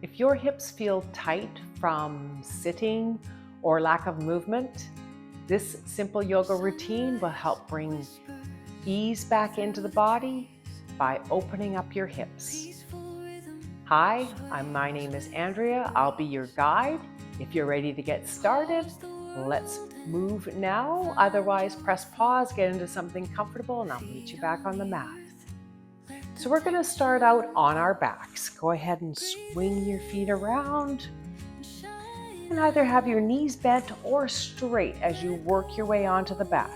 If your hips feel tight from sitting or lack of movement, this simple yoga routine will help bring ease back into the body by opening up your hips. Hi, my name is Andrea. I'll be your guide. If you're ready to get started, let's move now. Otherwise, press pause, get into something comfortable, and I'll meet you back on the mat. So we're going to start out on our backs. Go ahead and swing your feet around and either have your knees bent or straight as you work your way onto the back.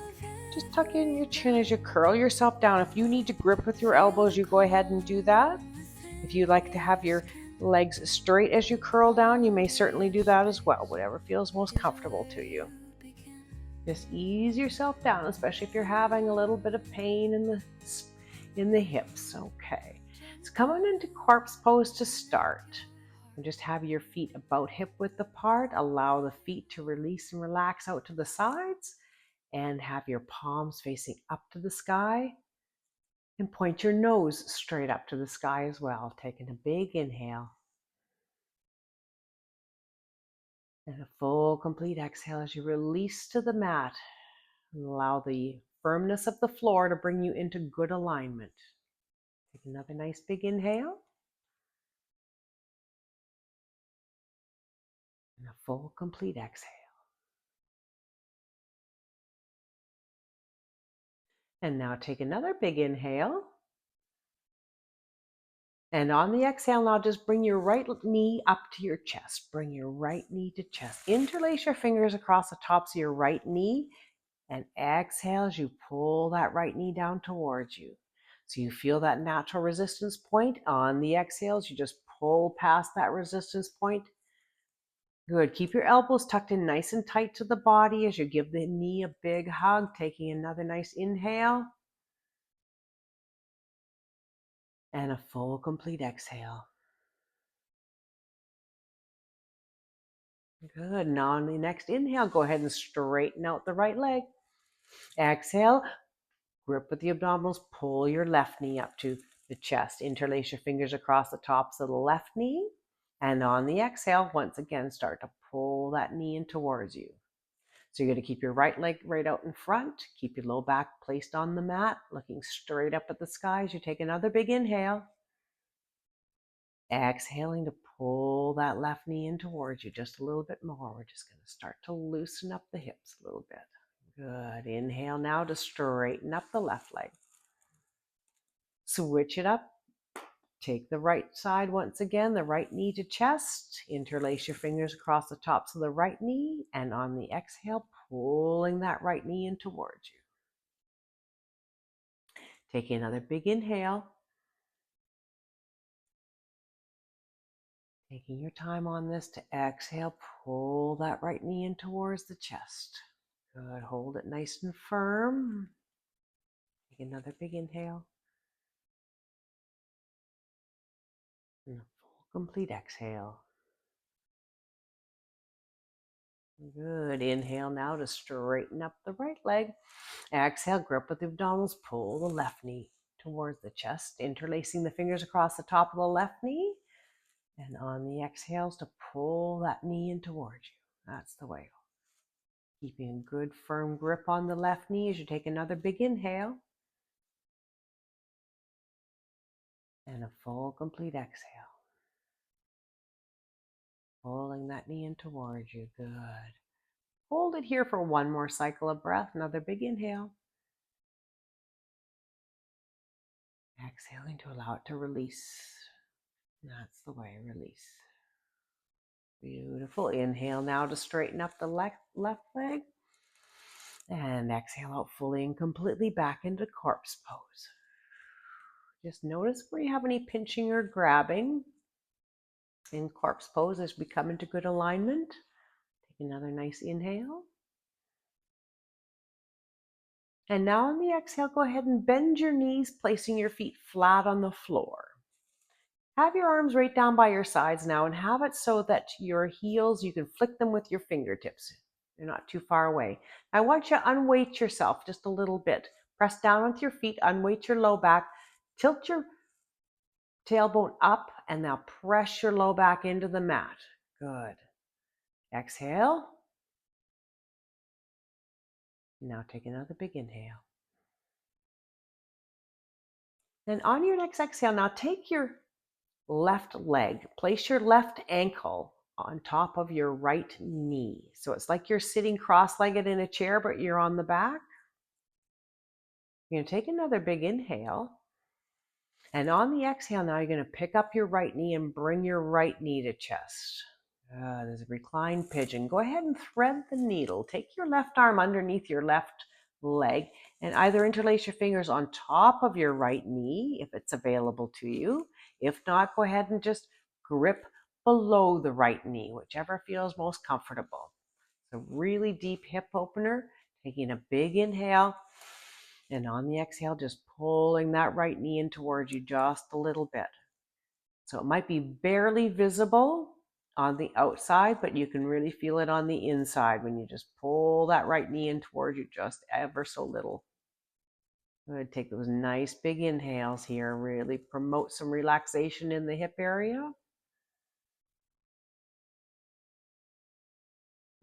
Just tuck in your chin as you curl yourself down. If you need to grip with your elbows, you go ahead and do that. If you like to have your legs straight as you curl down, you may certainly do that as well, whatever feels most comfortable to you. Just ease yourself down, especially if you're having a little bit of pain in the hips. Okay, so come on into corpse pose to start. And just have your feet about hip width apart. Allow the feet to release and relax out to the sides, and have your palms facing up to the sky. And point your nose straight up to the sky as well, taking a big inhale. And a full, complete exhale as you release to the mat. And allow the firmness of the floor to bring you into good alignment. Take another nice big inhale. And a full, complete exhale. And now take another big inhale. And on the exhale, now just bring your right knee up to your chest. Bring your right knee to chest. Interlace your fingers across the tops of your right knee. And exhale as you pull that right knee down towards you. So you feel that natural resistance point. On the exhales, you just pull past that resistance point. Good. Keep your elbows tucked in nice and tight to the body as you give the knee a big hug. Taking another nice inhale. And a full, complete exhale. Good. Now on the next inhale, go ahead and straighten out the right leg. Exhale. Grip with the abdominals. Pull your left knee up to the chest. Interlace your fingers across the tops of the left knee. And on the exhale, once again, start to pull that knee in towards you. So you're going to keep your right leg right out in front. Keep your low back placed on the mat, looking straight up at the sky as you take another big inhale. Exhaling to pull that left knee in towards you just a little bit more. We're just going to start to loosen up the hips a little bit. Good. Inhale now to straighten up the left leg. Switch it up. Take the right side once again, the right knee to chest. Interlace your fingers across the tops of the right knee. And on the exhale, pulling that right knee in towards you. Taking another big inhale. Taking your time on this to exhale, pull that right knee in towards the chest. Good. Hold it nice and firm. Take another big inhale. And a full, complete exhale. Good. Inhale now to straighten up the right leg. Exhale, grip with the abdominals, pull the left knee towards the chest, interlacing the fingers across the top of the left knee. And on the exhales to pull that knee in towards you. That's the way. Keeping a good firm grip on the left knee as you take another big inhale. And a full, complete exhale. Pulling that knee in towards you. Good. Hold it here for one more cycle of breath. Another big inhale. Exhaling to allow it to release. That's the way. Release. Beautiful. Inhale now to straighten up the left leg. And exhale out fully and completely back into corpse pose. Just notice where you have any pinching or grabbing in corpse pose as we come into good alignment. Take another nice inhale. And now on the exhale, go ahead and bend your knees, placing your feet flat on the floor. Have your arms right down by your sides now and have it so that your heels, you can flick them with your fingertips. They're not too far away. I want you to unweight yourself just a little bit. Press down with your feet, unweight your low back, tilt your tailbone up and now press your low back into the mat. Good. Exhale. Now take another big inhale. And on your next exhale, now take your left leg, place your left ankle on top of your right knee. So it's like you're sitting cross-legged in a chair, but you're on the back. You're going to take another big inhale. And on the exhale, now you're going to pick up your right knee and bring your right knee to chest. There's a reclined pigeon. Go ahead and thread the needle. Take your left arm underneath your left leg and either interlace your fingers on top of your right knee if it's available to you. If not, go ahead and just grip below the right knee, whichever feels most comfortable. It's a really deep hip opener. Taking a big inhale, and on the exhale, just pulling that right knee in towards you just a little bit. So it might be barely visible on the outside, but you can really feel it on the inside when you just pull that right knee in towards you just ever so little. I'm going to take those nice big inhales here, really promote some relaxation in the hip area.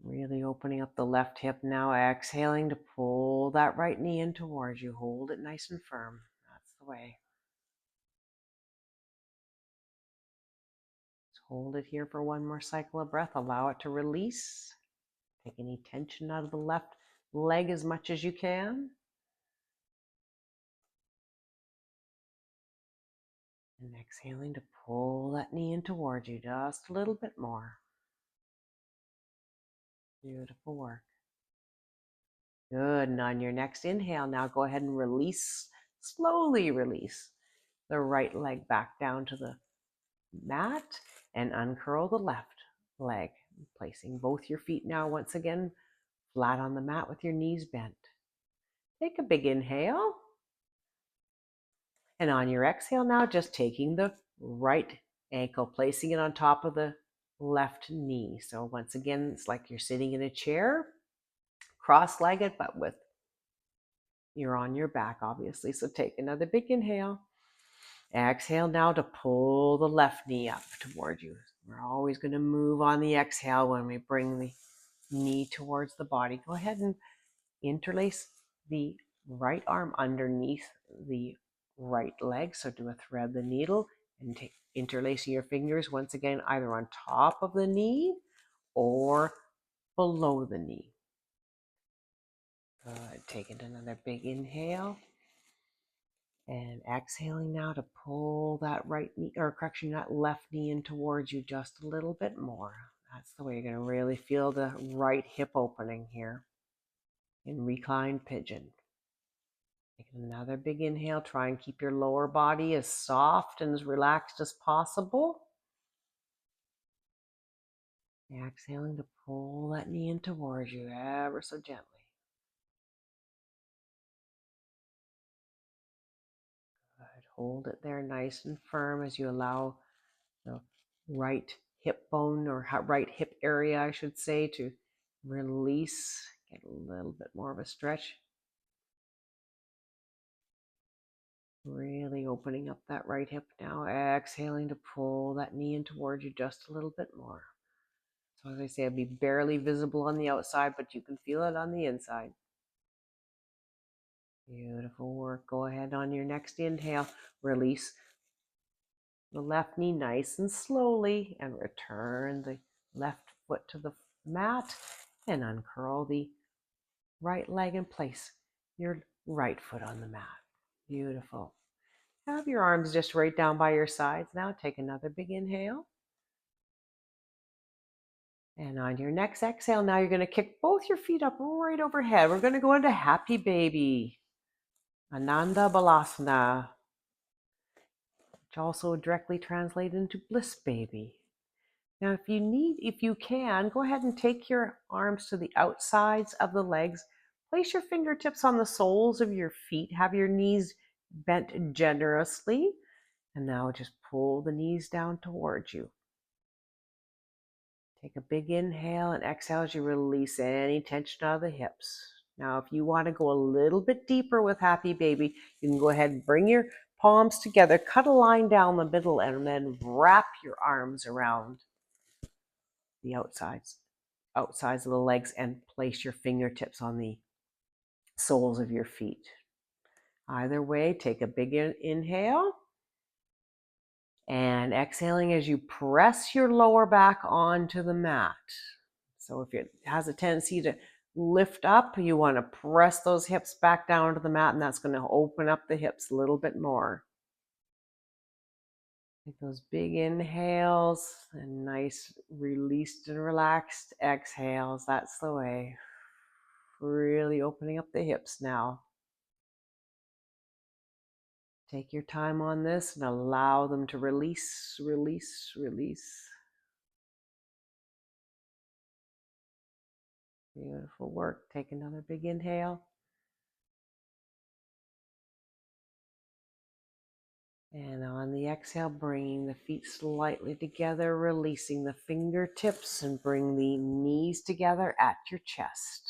Really opening up the left hip now, exhaling to pull that right knee in towards you. Hold it nice and firm. That's the way. Hold it here for one more cycle of breath. Allow it to release. Take any tension out of the left leg as much as you can. And exhaling to pull that knee in towards you just a little bit more. Beautiful work. Good. And on your next inhale, now go ahead and release, slowly release the right leg back down to the mat and uncurl the left leg, placing both your feet now once again flat on the mat with your knees bent. Take a big inhale. And on your exhale now, just taking the right ankle, placing it on top of the left knee. So once again, it's like you're sitting in a chair, cross-legged, but you're on your back, obviously. So take another big inhale. Exhale now to pull the left knee up toward you. We're always going to move on the exhale when we bring the knee towards the body. Go ahead and interlace the right arm underneath the right leg. So do a thread the needle and interlacing your fingers once again either on top of the knee or below the knee. Good. Taking another big inhale. And exhaling now to pull that right knee, or correction, that left knee in towards you just a little bit more. That's the way you're going to really feel the right hip opening here in reclined pigeon. Take another big inhale. Try and keep your lower body as soft and as relaxed as possible. Exhaling to pull that knee in towards you ever so gently. Good. Hold it there nice and firm as you allow the right hip bone, or right hip area, I should say, to release. Get a little bit more of a stretch. Really opening up that right hip now. Exhaling to pull that knee in towards you just a little bit more. So as I say, it'll be barely visible on the outside, but you can feel it on the inside. Beautiful work. Go ahead on your next inhale. Release the left knee nice and slowly and return the left foot to the mat and uncurl the right leg and place your right foot on the mat. Beautiful. Have your arms just right down by your sides. Now take another big inhale. And on your next exhale, now you're going to kick both your feet up right overhead. We're going to go into Happy Baby, Ananda Balasana, which also directly translates into Bliss Baby. Now, if you can, go ahead and take your arms to the outsides of the legs. Place your fingertips on the soles of your feet. Have your knees bent generously. And now just pull the knees down towards you. Take a big inhale and exhale as you release any tension out of the hips. Now, if you want to go a little bit deeper with Happy Baby, you can go ahead and bring your palms together, cut a line down the middle, and then wrap your arms around the outsides of the legs and place your fingertips on the soles of your feet. Either way, take a big inhale and exhaling as you press your lower back onto the mat. So if it has a tendency to lift up, you want to press those hips back down to the mat, and that's going to open up the hips a little bit more. Take those big inhales and nice released and relaxed exhales. That's the way. Really opening up the hips now. Take your time on this and allow them to release, release, release. Beautiful work. Take another big inhale. And on the exhale, bringing the feet slightly together, releasing the fingertips, and bring the knees together at your chest.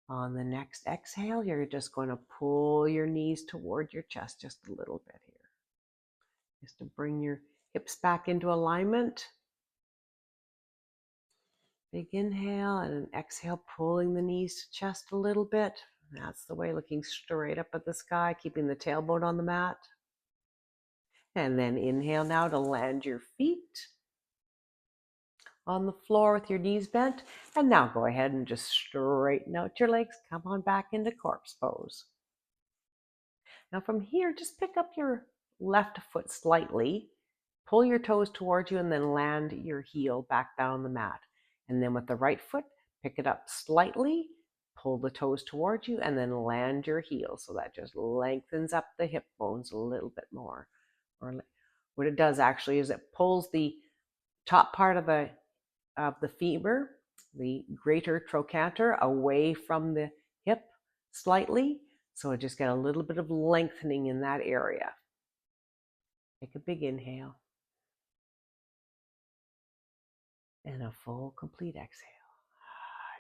On the next exhale, you're just going to pull your knees toward your chest just a little bit here. Just to bring your hips back into alignment. Big inhale and an exhale, pulling the knees to chest a little bit. That's the way, looking straight up at the sky, keeping the tailbone on the mat. And then inhale now to land your feet on the floor with your knees bent. And now go ahead and just straighten out your legs. Come on back into corpse pose. Now from here, just pick up your left foot slightly, pull your toes towards you, and then land your heel back down on the mat. And then with the right foot, pick it up slightly, pull the toes towards you, and then land your heel. So that just lengthens up the hip bones a little bit more. Or what it does actually is it pulls the top part of the femur, the greater trochanter, away from the hip slightly. So just get a little bit of lengthening in that area. Take a big inhale. And a full, complete exhale.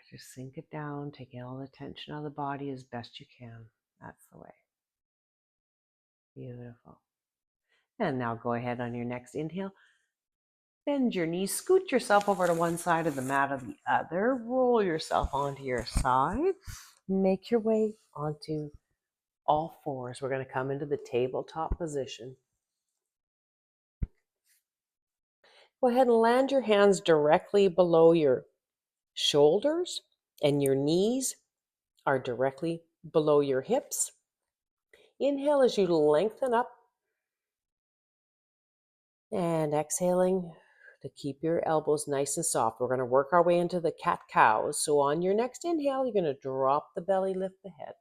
Just sink it down, taking all the tension out of the body as best you can. That's the way. Beautiful. And now go ahead on your next inhale. Bend your knees, scoot yourself over to one side of the mat or the other. Roll yourself onto your side. Make your way onto all fours. We're going to come into the tabletop position. Go ahead and land your hands directly below your shoulders, and your knees are directly below your hips. Inhale as you lengthen up, and exhaling to keep your elbows nice and soft. We're going to work our way into the cat-cows. So on your next inhale, you're going to drop the belly, lift the head.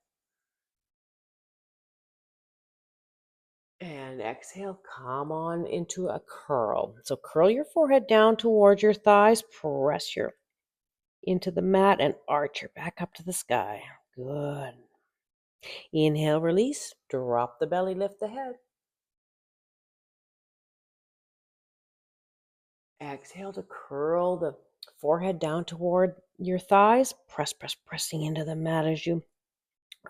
And exhale, come on into a curl. So curl your forehead down towards your thighs, press your into the mat, and arch your back up to the sky. Good. Inhale, release, drop the belly, lift the head. Exhale to curl the forehead down toward your thighs. Pressing into the mat as you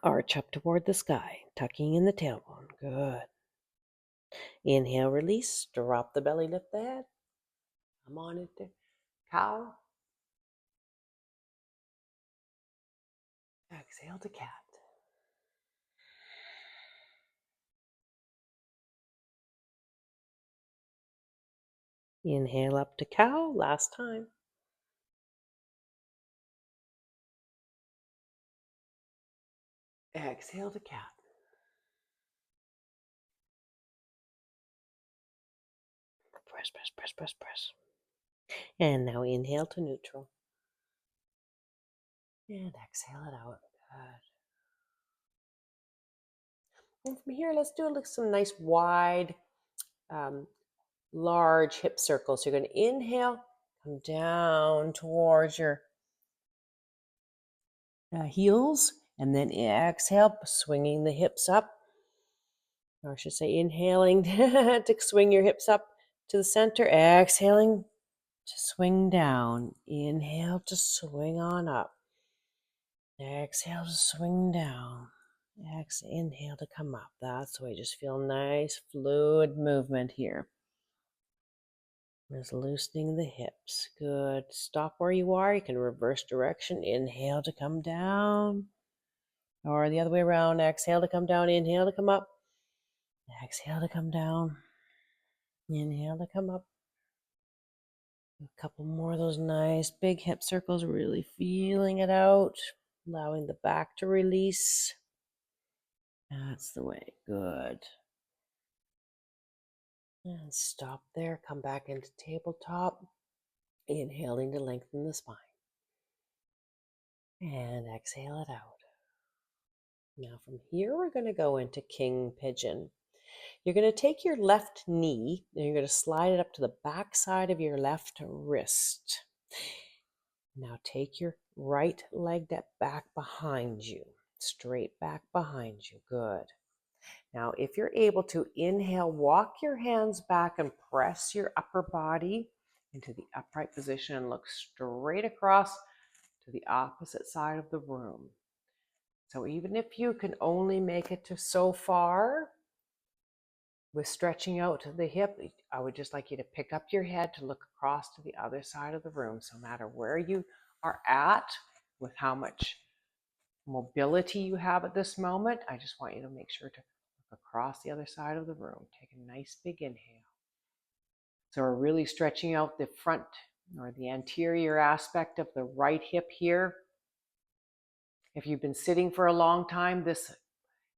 arch up toward the sky, tucking in the tailbone. Good. Inhale, release, drop the belly, lift the head. Come on into cow. Exhale to cat. Inhale up to cow, last time. Exhale to cat. Press. And now inhale to neutral. And exhale it out. Good. And from here, let's do some nice wide, large hip circles. So you're going to inhale, come down towards your heels, and then exhale, swinging the hips up. Or I should say inhaling to swing your hips up to the center, exhaling to swing down. Inhale to swing on up. Exhale to swing down. Inhale to come up. That's the way. Just feel nice, fluid movement here. Just loosening the hips. Good. Stop where you are. You can reverse direction. Inhale to come down. Or the other way around. Exhale to come down. Inhale to come up. Exhale to come down. Inhale to come up. A couple more of those nice big hip circles. Really feeling it out. Allowing the back to release. That's the way. Good. And stop there. Come back into tabletop. Inhaling to lengthen the spine. And exhale it out. Now from here, we're going to go into king pigeon. You're going to take your left knee and you're going to slide it up to the back side of your left wrist. Now take your right leg back behind you, straight back behind you. Good. Now, if you're able to inhale, walk your hands back and press your upper body into the upright position and look straight across to the opposite side of the room. So even if you can only make it to so far with stretching out to the hip, I would just like you to pick up your head to look across to the other side of the room. So no matter where you are at with how much mobility you have at this moment, I just want you to make sure to look across the other side of the room. Take a nice big inhale. So we're really stretching out the front or the anterior aspect of the right hip here. If you've been sitting for a long time, this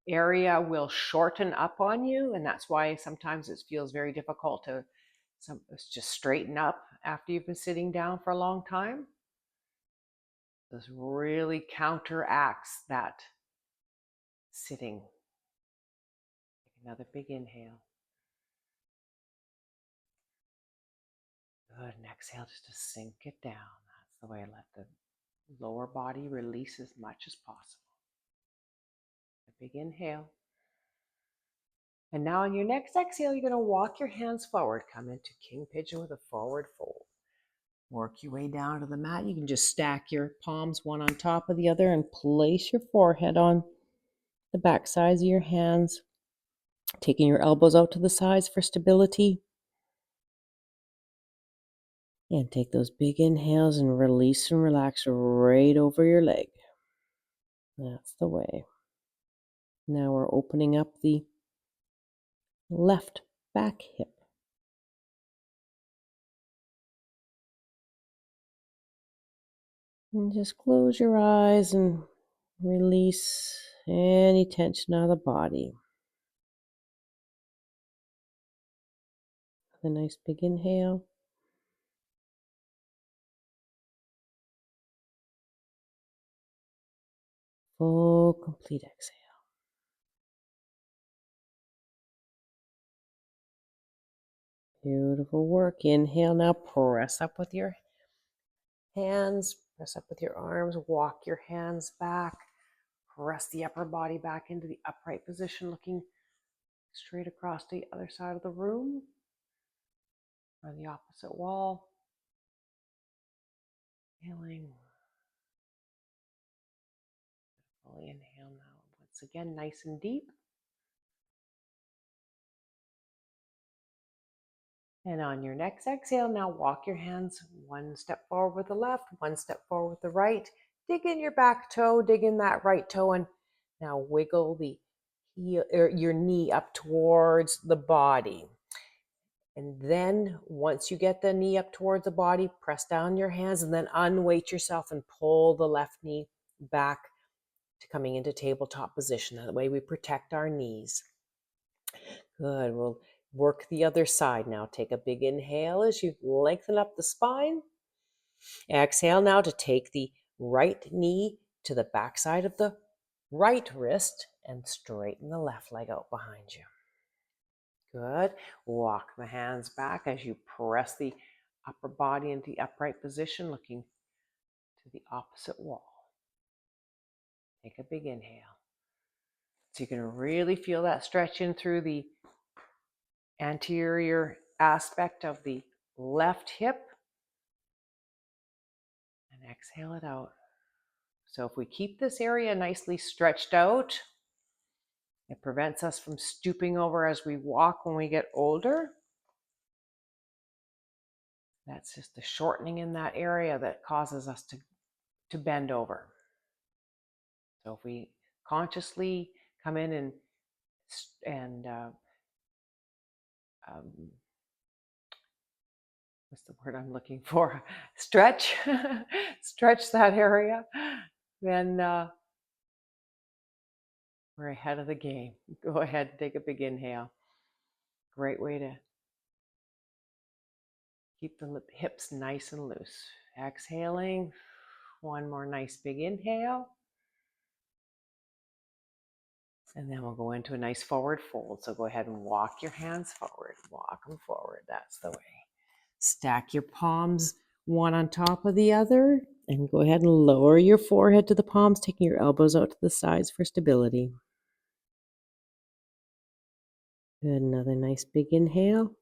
area will shorten up on you, and that's why sometimes it feels very difficult to just straighten up after you've been sitting down for a long time. This really counteracts that sitting. Take another big inhale. Good, and exhale just to sink it down. That's the way I let the lower body release as much as possible. A big inhale. And now on your next exhale, you're going to walk your hands forward. Come into king pigeon with a forward fold. Work your way down to the mat. You can just stack your palms one on top of the other and place your forehead on the back sides of your hands, taking your elbows out to the sides for stability. And take those big inhales and release and relax right over your leg. That's the way. Now we're opening up the left back hip. And just close your eyes and release any tension out of the body. A nice big inhale. Full, complete exhale. Beautiful work. Inhale now. Press up with your hands. Press up with your arms. Walk your hands back. Press the upper body back into the upright position, looking straight across to the other side of the room or the opposite wall. Inhaling. Fully inhale now. Once again, nice and deep. And on your next exhale, now walk your hands one step forward with the left, one step forward with the right. Dig in your back toe, dig in that right toe, and now wiggle the heel, your knee up towards the body. And then once you get the knee up towards the body, press down your hands and then unweight yourself and pull the left knee back to coming into tabletop position. That way we protect our knees. Good. We'll work the other side now. Take a big inhale as you lengthen up the spine. Exhale now to take the right knee to the backside of the right wrist and straighten the left leg out behind you. Good. Walk the hands back as you press the upper body into the upright position, looking to the opposite wall. Take a big inhale. So you can really feel that stretch in through the anterior aspect of the left hip. And exhale it out. So if we keep this area nicely stretched out, It prevents us from stooping over as we walk when we get older. That's just the shortening in that area that causes us to bend over. So if we consciously come in and what's the word I'm looking for? Stretch, stretch that area, then we're ahead of the game. Go ahead and take a big inhale. Great way to keep the hips nice and loose. Exhaling, one more nice big inhale. And then we'll go into a nice forward fold. So go ahead and walk your hands forward. Walk them forward. That's the way. Stack your palms one on top of the other. And go ahead and lower your forehead to the palms, taking your elbows out to the sides for stability. Good. Another nice big inhale.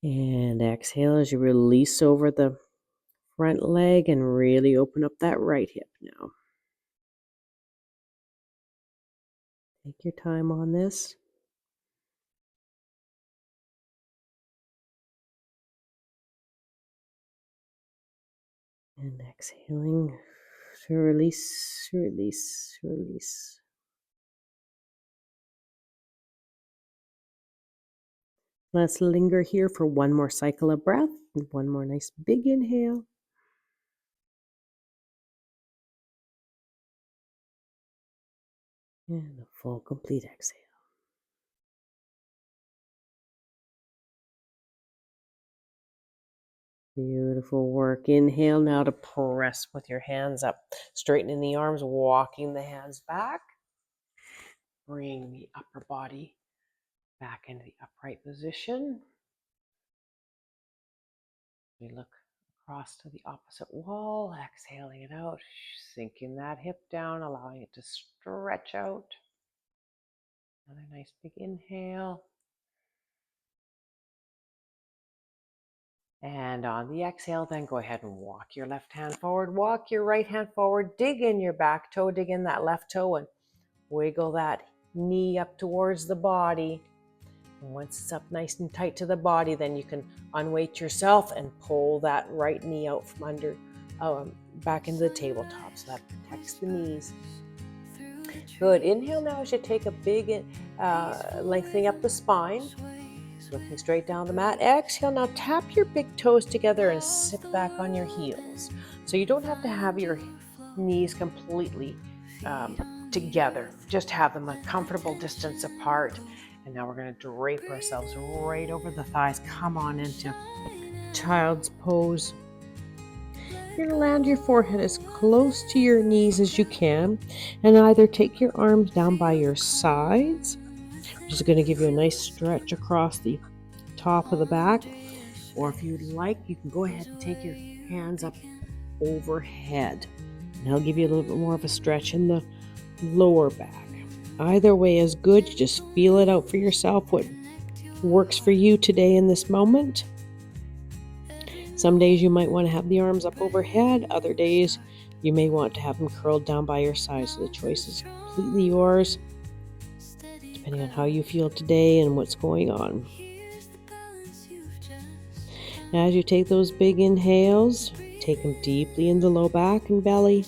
And exhale as you release over the front leg and really open up that right hip now. Take your time on this. And exhaling to release, release, release. Let's linger here for one more cycle of breath. And one more nice big inhale. And a full complete exhale. Beautiful work. Inhale now to press with your hands up, straightening the arms, walking the hands back. Bring the upper body back into the upright position. We look across to the opposite wall, exhaling it out, sinking that hip down, allowing it to stretch out. Another nice big inhale. And on the exhale, then go ahead and walk your left hand forward, walk your right hand forward, dig in your back toe, dig in that left toe and wiggle that knee up towards the body. And once it's up nice and tight to the body, then you can unweight yourself and pull that right knee out from under, back into the tabletop. So that protects the knees. Good. Inhale now as you take a big, lengthening up the spine. Looking straight down the mat. Exhale, now tap your big toes together and sit back on your heels. So you don't have to have your knees completely together. Just have them a comfortable distance apart. And now we're going to drape ourselves right over the thighs. Come on into child's pose. You're going to land your forehead as close to your knees as you can. And either take your arms down by your sides, which is going to give you a nice stretch across the top of the back. Or if you'd like, you can go ahead and take your hands up overhead. And that'll give you a little bit more of a stretch in the lower back. Either way is good. You just feel it out for yourself, what works for you today in this moment. Some days you might want to have the arms up overhead. Other days you may want to have them curled down by your side. So the choice is completely yours, depending on how you feel today and what's going on. As you take those big inhales, take them deeply in the low back and belly.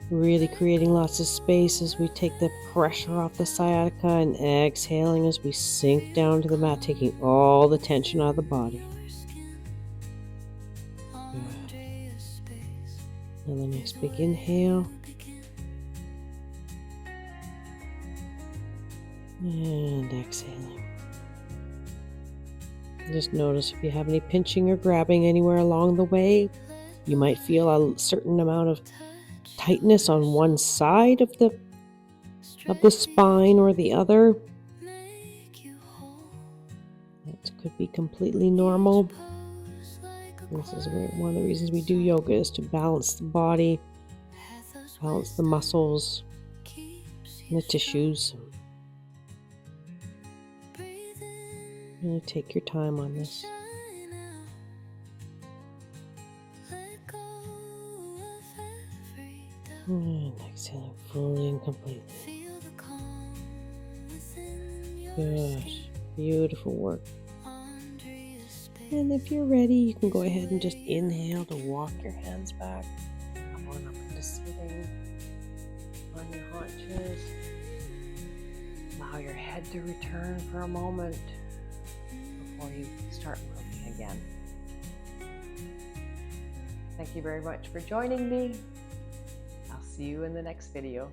Really creating lots of space as we take the pressure off the sciatica, and exhaling as we sink down to the mat, taking all the tension out of the body. Good. Another nice big inhale. And exhaling. Just notice if you have any pinching or grabbing anywhere along the way. You might feel a certain amount of tightness on one side of the spine or the other. That could be completely normal. This is one of the reasons we do yoga, is to balance the body, balance the muscles and the tissues. Really take your time on this. And exhaling fully and completely. Good. Beautiful work. And if you're ready, you can go ahead and just inhale to walk your hands back. Come on up into sitting on your haunches. Allow your head to return for a moment before you start moving again. Thank you very much for joining me. I'll see you in the next video.